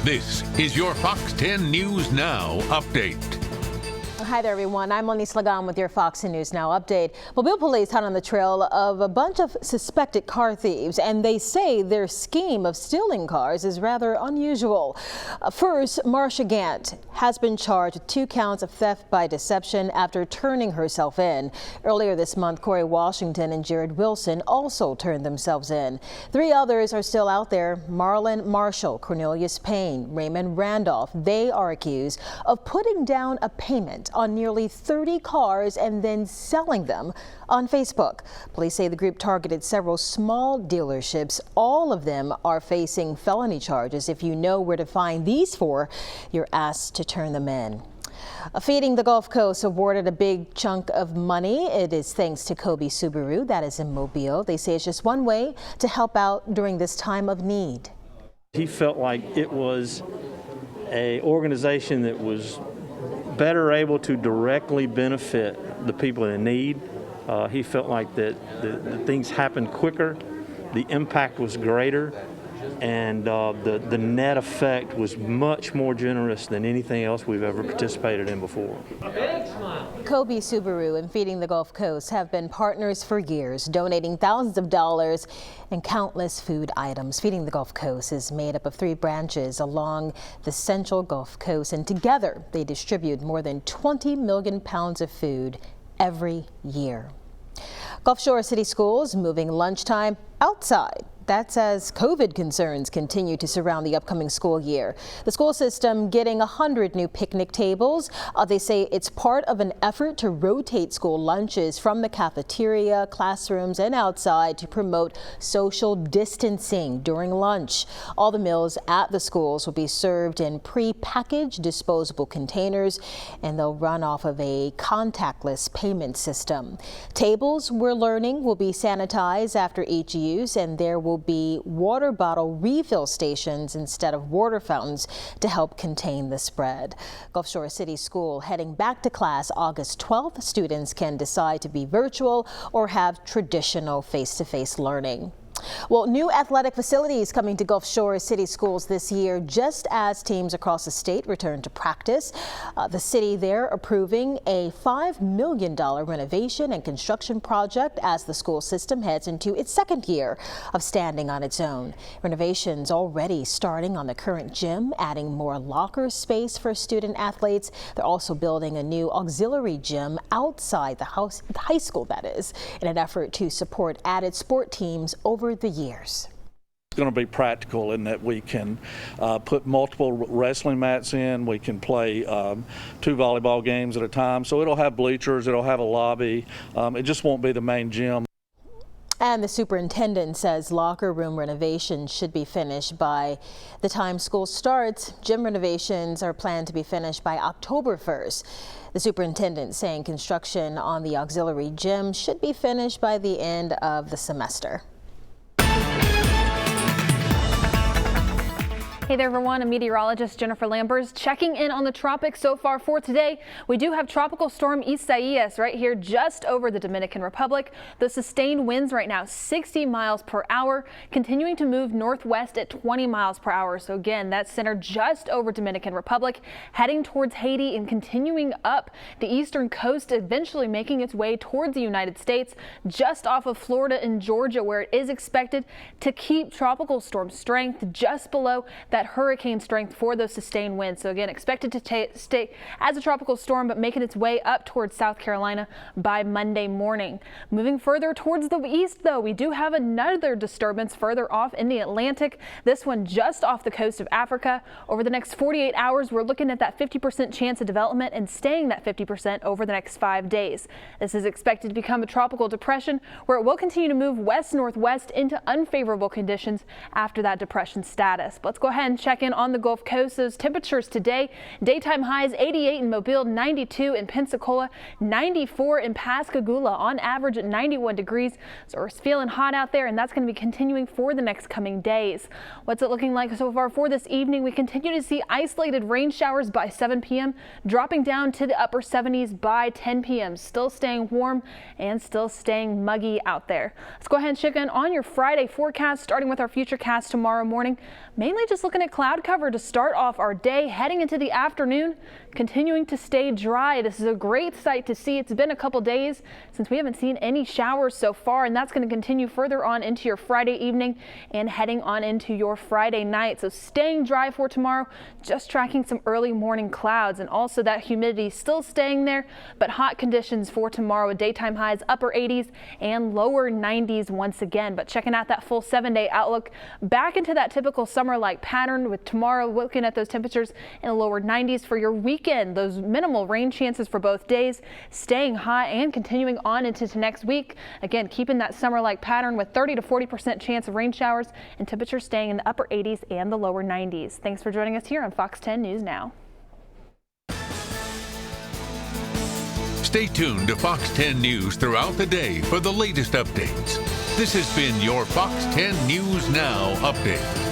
This is your Fox 10 News Now update. Hi there, everyone. I'm Lanice Lagan with your Fox News Now update. Mobile police hot on the trail of a bunch of suspected car thieves, and they say their scheme of stealing cars is rather unusual. First, Marcia Gant has been charged with 2 counts of theft by deception after turning herself in. Earlier this month, Corey Washington and Jared Wilson also turned themselves in. 3 others are still out there: Marlon Marshall, Cornelius Payne, Raymond Randolph. They are accused of putting down a payment on nearly 30 cars and then selling them on Facebook. Police say the group targeted several small dealerships. All of them are facing felony charges. If you know where to find these 4, you're asked to turn them in. Feeding the Gulf Coast awarded a big chunk of money. It is thanks to KOBY SUBARU, that is in Mobile. They say it's just one way to help out during this time of need. He felt like it was an organization that was better able to directly benefit the people in need. He felt like that the things happened quicker, the impact was greater, and the net effect was much more generous than anything else we've ever participated in before. KOBY SUBARU and Feeding the Gulf Coast have been partners for years, donating thousands of dollars and countless food items. Feeding the Gulf Coast is made up of 3 branches along the central Gulf Coast, and together they distribute more than 20 million pounds of food every year. Gulf Shore City Schools moving lunchtime outside. That's as COVID concerns continue to surround the upcoming school year. The school system getting 100 new picnic tables. They say it's part of an effort to rotate school lunches from the cafeteria, classrooms, and outside to promote social distancing during lunch. All the meals at the schools will be served in pre-packaged disposable containers, and they'll run off of a contactless payment system. Tables, we're learning, will be sanitized after each use, and there will be water bottle refill stations instead of water fountains to help contain the spread. Gulf Shore City School heading back to class August 12th. Students can decide to be virtual or have traditional face-to-face learning. Well, new athletic facilities coming to Gulf Shore City Schools this year, just as teams across the state return to practice. The city there approving a $5 million renovation and construction project as the school system heads into its 2nd year of standing on its own. Renovations already starting on the current gym, adding more locker space for student athletes. They're also building a new auxiliary gym outside the high school, that is, in an effort to support added sport teams over the years. It's going to be practical in that we can put multiple wrestling mats in. We can play 2 volleyball games at a time. So it'll have bleachers, it'll have a lobby. It just won't be the main gym. And the superintendent says locker room renovations should be finished by the time school starts. Gym renovations are planned to be finished by October 1st. The superintendent saying construction on the auxiliary gym should be finished by the end of the semester. Hey there, everyone. I'm meteorologist Jennifer Lambers checking in on the tropics so far for today. We do have Tropical Storm Isaias right here just over the Dominican Republic. The sustained winds right now 60 miles per hour, continuing to move northwest at 20 miles per hour. So again, that's centered just over Dominican Republic, heading towards Haiti and continuing up the eastern coast, eventually making its way towards the United States, just off of Florida and Georgia, where it is expected to keep tropical storm strength just below that hurricane strength for those sustained winds. So again, expected to stay as a tropical storm, but making its way up towards South Carolina by Monday morning. Moving further towards the east, though, we do have another disturbance further off in the Atlantic. This one just off the coast of Africa. Over the next 48 hours, we're looking at that 50% chance of development and staying that 50% over the next 5 days. This is expected to become a tropical depression, where it will continue to move west-northwest into unfavorable conditions after that depression status. But let's go ahead and check in on the Gulf Coast. Those temperatures today, daytime highs 88 in Mobile, 92 in Pensacola, 94 in Pascagoula, on average at 91 degrees. So we're feeling hot out there, and that's going to be continuing for the next coming days. What's it looking like so far for this evening? We continue to see isolated rain showers by 7 p.m., dropping down to the upper 70s by 10 p.m. Still staying warm and still staying muggy out there. Let's go ahead and check in on your Friday forecast, starting with our futurecast tomorrow morning. Mainly just looking looking at cloud cover to start off our day, heading into the afternoon, continuing to stay dry. This is a great sight to see. It's been a couple days since we haven't seen any showers so far, and that's going to continue further on into your Friday evening and heading on into your Friday night. So staying dry for tomorrow, just tracking some early morning clouds, and also that humidity still staying there, but hot conditions for tomorrow with daytime highs upper 80s and lower 90s once again. But checking out that full 7-day outlook, back into that typical summer-like pattern with tomorrow looking at those temperatures in the lower 90s for your weekend. Those minimal rain chances for both days staying high and continuing on into next week. Again, keeping that summer-like pattern with 30 to 40% chance of rain showers and temperatures staying in the upper 80s and the lower 90s. Thanks for joining us here on Fox 10 News Now. Stay tuned to Fox 10 News throughout the day for the latest updates. This has been your Fox 10 News Now update.